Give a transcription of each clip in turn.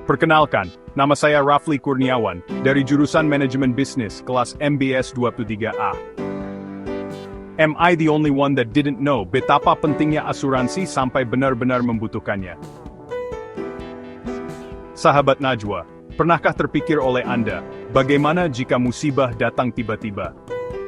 Perkenalkan, nama saya Rafli Kurniawan, dari jurusan Manajemen Bisnis, kelas MBS 23A. Am I the only one that didn't know betapa pentingnya asuransi sampai benar-benar membutuhkannya? Sahabat Najwa, pernahkah terpikir oleh Anda, bagaimana jika musibah datang tiba-tiba?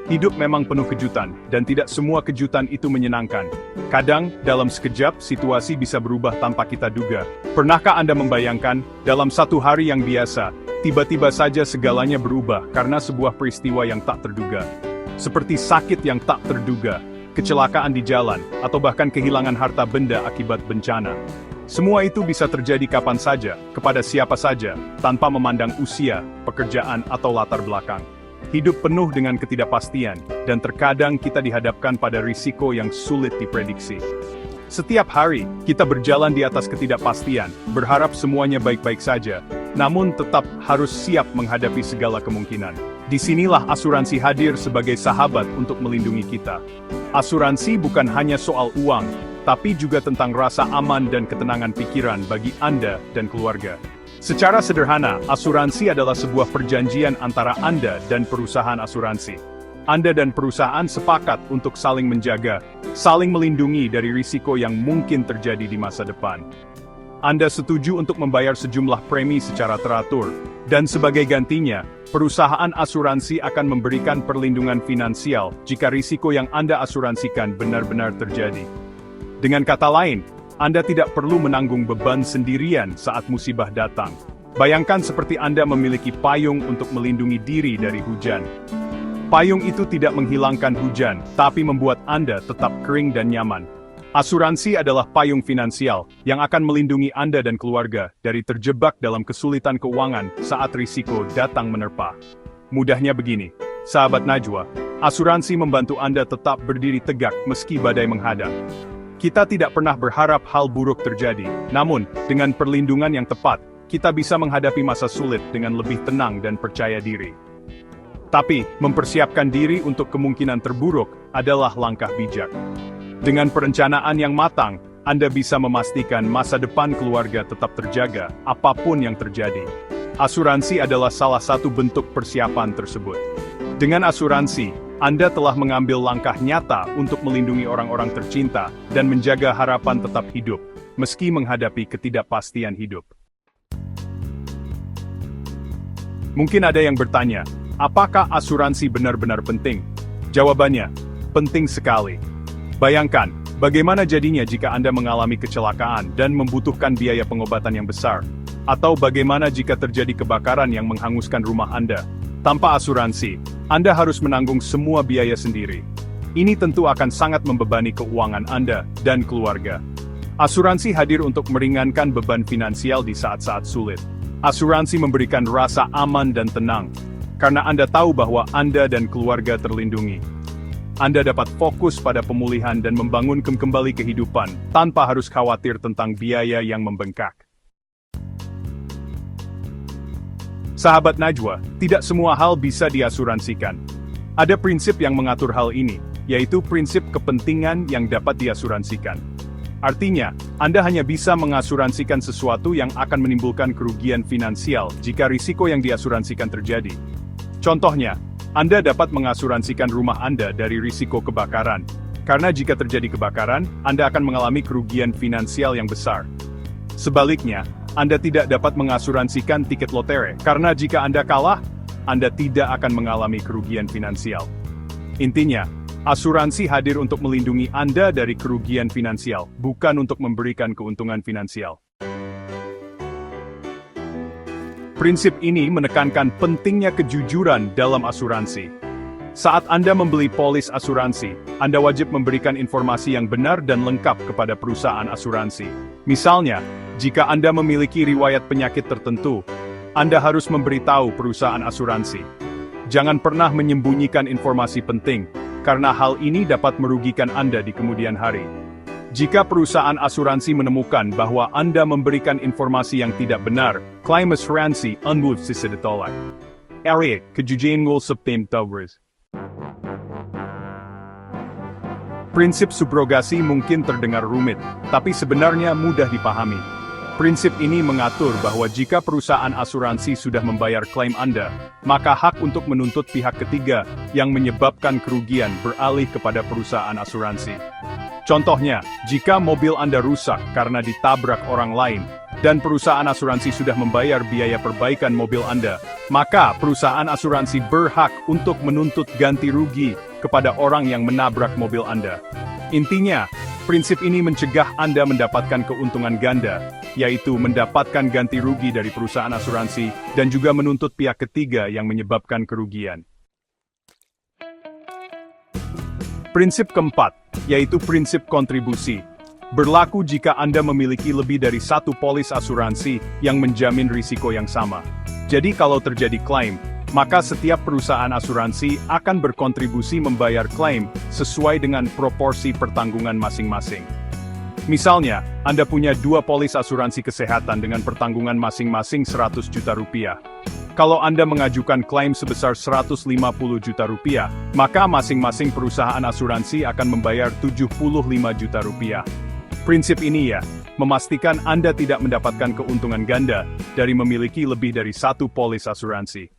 Hidup memang penuh kejutan, dan tidak semua kejutan itu menyenangkan. Kadang, dalam sekejap, situasi bisa berubah tanpa kita duga. Pernahkah Anda membayangkan, dalam satu hari yang biasa, tiba-tiba saja segalanya berubah karena sebuah peristiwa yang tak terduga? Seperti sakit yang tak terduga, kecelakaan di jalan, atau bahkan kehilangan harta benda akibat bencana. Semua itu bisa terjadi kapan saja, kepada siapa saja, tanpa memandang usia, pekerjaan, atau latar belakang. Hidup penuh dengan ketidakpastian, dan terkadang kita dihadapkan pada risiko yang sulit diprediksi. Setiap hari, kita berjalan di atas ketidakpastian, berharap semuanya baik-baik saja, namun tetap harus siap menghadapi segala kemungkinan. Disinilah asuransi hadir sebagai sahabat untuk melindungi kita. Asuransi bukan hanya soal uang, tapi juga tentang rasa aman dan ketenangan pikiran bagi Anda dan keluarga. Secara sederhana, asuransi adalah sebuah perjanjian antara Anda dan perusahaan asuransi. Anda dan perusahaan sepakat untuk saling menjaga, saling melindungi dari risiko yang mungkin terjadi di masa depan. Anda setuju untuk membayar sejumlah premi secara teratur, dan sebagai gantinya, perusahaan asuransi akan memberikan perlindungan finansial jika risiko yang Anda asuransikan benar-benar terjadi. Dengan kata lain, Anda tidak perlu menanggung beban sendirian saat musibah datang. Bayangkan seperti Anda memiliki payung untuk melindungi diri dari hujan. Payung itu tidak menghilangkan hujan, tapi membuat Anda tetap kering dan nyaman. Asuransi adalah payung finansial yang akan melindungi Anda dan keluarga dari terjebak dalam kesulitan keuangan saat risiko datang menerpa. Mudahnya begini, sahabat Najwa, asuransi membantu Anda tetap berdiri tegak meski badai menghadang. Kita tidak pernah berharap hal buruk terjadi, namun, dengan perlindungan yang tepat, kita bisa menghadapi masa sulit dengan lebih tenang dan percaya diri. Tapi, mempersiapkan diri untuk kemungkinan terburuk adalah langkah bijak. Dengan perencanaan yang matang, Anda bisa memastikan masa depan keluarga tetap terjaga, apapun yang terjadi. Asuransi adalah salah satu bentuk persiapan tersebut. Dengan asuransi, Anda telah mengambil langkah nyata untuk melindungi orang-orang tercinta dan menjaga harapan tetap hidup, meski menghadapi ketidakpastian hidup. Mungkin ada yang bertanya, apakah asuransi benar-benar penting? Jawabannya, penting sekali. Bayangkan, bagaimana jadinya jika Anda mengalami kecelakaan dan membutuhkan biaya pengobatan yang besar? Atau bagaimana jika terjadi kebakaran yang menghanguskan rumah Anda? Tanpa asuransi, Anda harus menanggung semua biaya sendiri. Ini tentu akan sangat membebani keuangan Anda dan keluarga. Asuransi hadir untuk meringankan beban finansial di saat-saat sulit. Asuransi memberikan rasa aman dan tenang, karena Anda tahu bahwa Anda dan keluarga terlindungi. Anda dapat fokus pada pemulihan dan membangun kembali kehidupan, tanpa harus khawatir tentang biaya yang membengkak. Sahabat Najwa, tidak semua hal bisa diasuransikan. Ada prinsip yang mengatur hal ini, yaitu prinsip kepentingan yang dapat diasuransikan. Artinya, Anda hanya bisa mengasuransikan sesuatu yang akan menimbulkan kerugian finansial jika risiko yang diasuransikan terjadi. Contohnya, Anda dapat mengasuransikan rumah Anda dari risiko kebakaran, karena jika terjadi kebakaran, Anda akan mengalami kerugian finansial yang besar. Sebaliknya, Anda tidak dapat mengasuransikan tiket lotre, karena jika Anda kalah, Anda tidak akan mengalami kerugian finansial. Intinya, asuransi hadir untuk melindungi Anda dari kerugian finansial, bukan untuk memberikan keuntungan finansial. Prinsip ini menekankan pentingnya kejujuran dalam asuransi. Saat Anda membeli polis asuransi, Anda wajib memberikan informasi yang benar dan lengkap kepada perusahaan asuransi. Misalnya, jika Anda memiliki riwayat penyakit tertentu, Anda harus memberitahu perusahaan asuransi. Jangan pernah menyembunyikan informasi penting, karena hal ini dapat merugikan Anda di kemudian hari. Jika perusahaan asuransi menemukan bahwa Anda memberikan informasi yang tidak benar, klaim asuransi Anda bisa ditolak. Kejujuran septim towers. Prinsip subrogasi mungkin terdengar rumit, tapi sebenarnya mudah dipahami. Prinsip ini mengatur bahwa jika perusahaan asuransi sudah membayar klaim Anda, maka hak untuk menuntut pihak ketiga yang menyebabkan kerugian beralih kepada perusahaan asuransi. Contohnya, jika mobil Anda rusak karena ditabrak orang lain, dan perusahaan asuransi sudah membayar biaya perbaikan mobil Anda, maka perusahaan asuransi berhak untuk menuntut ganti rugi kepada orang yang menabrak mobil Anda. Intinya, prinsip ini mencegah Anda mendapatkan keuntungan ganda, yaitu mendapatkan ganti rugi dari perusahaan asuransi dan juga menuntut pihak ketiga yang menyebabkan kerugian. Prinsip keempat, yaitu prinsip kontribusi. Berlaku jika Anda memiliki lebih dari satu polis asuransi yang menjamin risiko yang sama. Jadi kalau terjadi klaim, maka setiap perusahaan asuransi akan berkontribusi membayar klaim sesuai dengan proporsi pertanggungan masing-masing. Misalnya, Anda punya 2 polis asuransi kesehatan dengan pertanggungan masing-masing 100 juta rupiah. Kalau Anda mengajukan klaim sebesar 150 juta rupiah, maka masing-masing perusahaan asuransi akan membayar 75 juta rupiah. Prinsip ini memastikan Anda tidak mendapatkan keuntungan ganda dari memiliki lebih dari satu polis asuransi.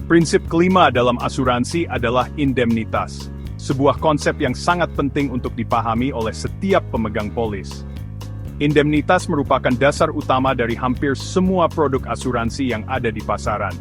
Prinsip kelima dalam asuransi adalah indemnitas, sebuah konsep yang sangat penting untuk dipahami oleh setiap pemegang polis. Indemnitas merupakan dasar utama dari hampir semua produk asuransi yang ada di pasaran.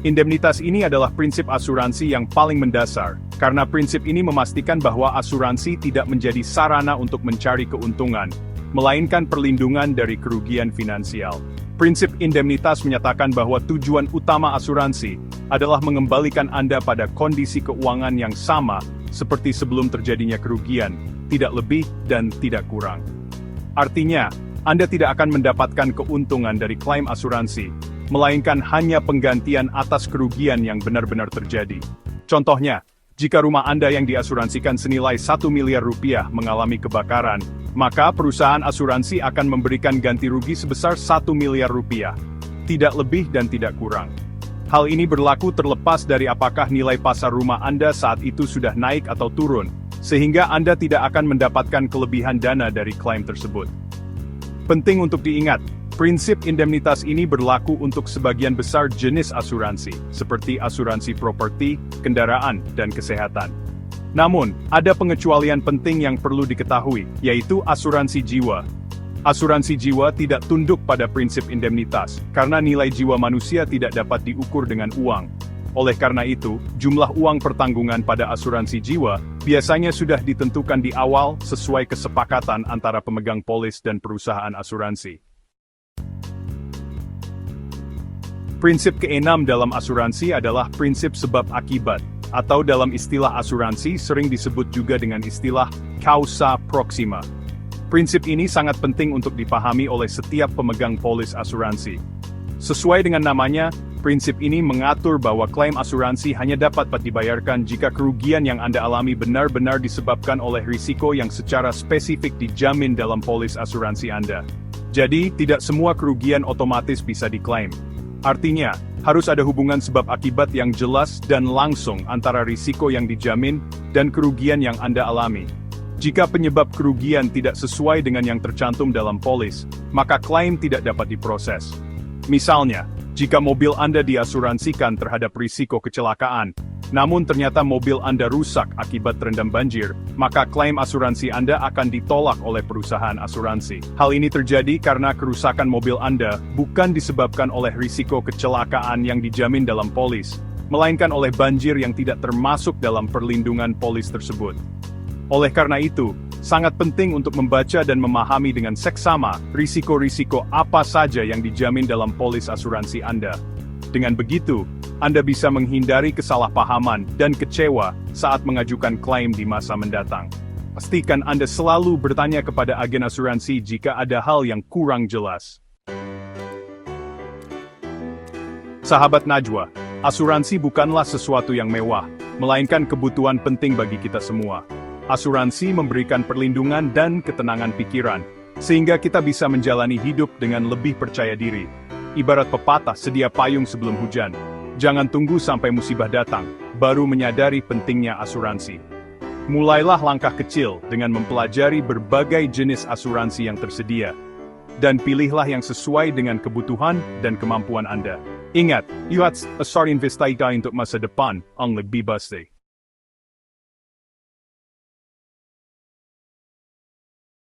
Indemnitas ini adalah prinsip asuransi yang paling mendasar, karena prinsip ini memastikan bahwa asuransi tidak menjadi sarana untuk mencari keuntungan, melainkan perlindungan dari kerugian finansial. Prinsip indemnitas menyatakan bahwa tujuan utama asuransi adalah mengembalikan Anda pada kondisi keuangan yang sama seperti sebelum terjadinya kerugian, tidak lebih dan tidak kurang. Artinya, Anda tidak akan mendapatkan keuntungan dari klaim asuransi, melainkan hanya penggantian atas kerugian yang benar-benar terjadi. Contohnya, jika rumah Anda yang diasuransikan senilai 1 miliar rupiah mengalami kebakaran, maka perusahaan asuransi akan memberikan ganti rugi sebesar 1 miliar rupiah, tidak lebih dan tidak kurang. Hal ini berlaku terlepas dari apakah nilai pasar rumah Anda saat itu sudah naik atau turun, sehingga Anda tidak akan mendapatkan kelebihan dana dari klaim tersebut. Penting untuk diingat, prinsip indemnitas ini berlaku untuk sebagian besar jenis asuransi, seperti asuransi properti, kendaraan, dan kesehatan. Namun, ada pengecualian penting yang perlu diketahui, yaitu asuransi jiwa. Asuransi jiwa tidak tunduk pada prinsip indemnitas, karena nilai jiwa manusia tidak dapat diukur dengan uang. Oleh karena itu, jumlah uang pertanggungan pada asuransi jiwa biasanya sudah ditentukan di awal sesuai kesepakatan antara pemegang polis dan perusahaan asuransi. Prinsip keenam dalam asuransi adalah prinsip sebab akibat, atau dalam istilah asuransi sering disebut juga dengan istilah causa proxima. Prinsip ini sangat penting untuk dipahami oleh setiap pemegang polis asuransi. Sesuai dengan namanya, prinsip ini mengatur bahwa klaim asuransi hanya dapat dibayarkan jika kerugian yang Anda alami benar-benar disebabkan oleh risiko yang secara spesifik dijamin dalam polis asuransi Anda. Jadi, tidak semua kerugian otomatis bisa diklaim. Artinya, harus ada hubungan sebab akibat yang jelas dan langsung antara risiko yang dijamin dan kerugian yang Anda alami. Jika penyebab kerugian tidak sesuai dengan yang tercantum dalam polis, maka klaim tidak dapat diproses. Misalnya, jika mobil Anda diasuransikan terhadap risiko kecelakaan, namun ternyata mobil Anda rusak akibat terendam banjir, maka klaim asuransi Anda akan ditolak oleh perusahaan asuransi. Hal ini terjadi karena kerusakan mobil Anda bukan disebabkan oleh risiko kecelakaan yang dijamin dalam polis, melainkan oleh banjir yang tidak termasuk dalam perlindungan polis tersebut. Oleh karena itu, sangat penting untuk membaca dan memahami dengan seksama risiko-risiko apa saja yang dijamin dalam polis asuransi Anda. Dengan begitu, Anda bisa menghindari kesalahpahaman dan kecewa saat mengajukan klaim di masa mendatang. Pastikan Anda selalu bertanya kepada agen asuransi jika ada hal yang kurang jelas. Sahabat Najwa, asuransi bukanlah sesuatu yang mewah, melainkan kebutuhan penting bagi kita semua. Asuransi memberikan perlindungan dan ketenangan pikiran, sehingga kita bisa menjalani hidup dengan lebih percaya diri. Ibarat pepatah, sedia payung sebelum hujan. Jangan tunggu sampai musibah datang, baru menyadari pentingnya asuransi. Mulailah langkah kecil dengan mempelajari berbagai jenis asuransi yang tersedia. Dan pilihlah yang sesuai dengan kebutuhan dan kemampuan Anda. Ingat, you harus investasi untuk masa depan yang lebih baik.